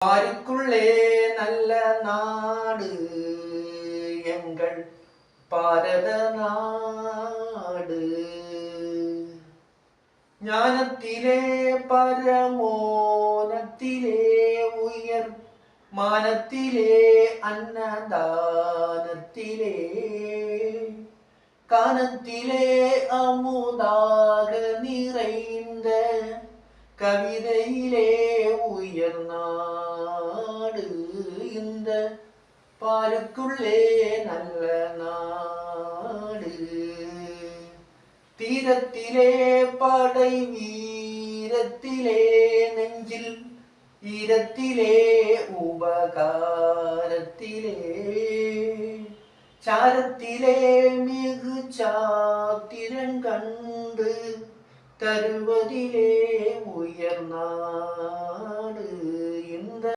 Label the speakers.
Speaker 1: பாருக்குள்ளே நல்ல நாடு எங்கள் பாரத நாடு. ஞானத்திலே பரமோனத்திலே உயர் மானத்திலே அன்னதானத்திலே கானத்திலே அமுதாக நிறைந்த கவிதையிலே உயர் நாடு இந்த பாருக்குள்ளே நல்ல நாடு. தீரத்திலே படை வீரத்திலே நெஞ்சில் ஈரத்திலே உபகாரத்திலே சாரத்திலே மிகு சாத்திரங்கண்டு தருவதிலே உயர் நாடு.